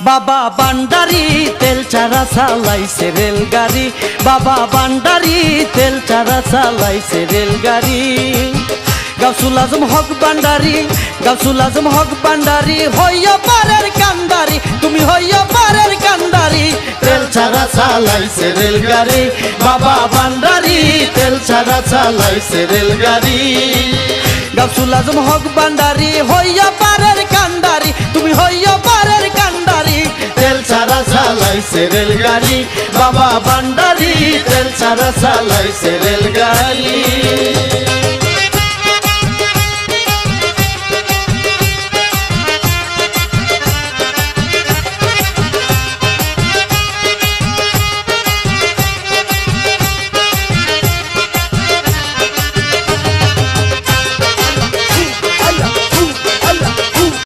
বাবা ভান্ডারি তেল ছাড়া চালাইছে রেলগাড়ি, বাবা ভান্ডারি তেল ছাড়া চালাইছে রেলগাড়ি। গাউসুল আজম হক ভান্ডারি, গাউসুল আজম হক ভান্ডারি, হইয়া পারের কান্দারি, তুমি হইয়া পারের কান্দারি। তেল ছাড়া চালাইছে রেলগাড়ি, বাবা ভান্ডারি তেল ছাড়া চালাইছে রেলগাড়ি। গাউসুল আজম হক ভান্ডারি, হইয়া পারের কান্দারি, তুমি হইয়া পারের কান্দারি। তেল ছাড়া চালাইছে রেলগাড়ি, বাবা ভান্ডারি তেল ছাড়া চালাইছে রেলগাড়ি।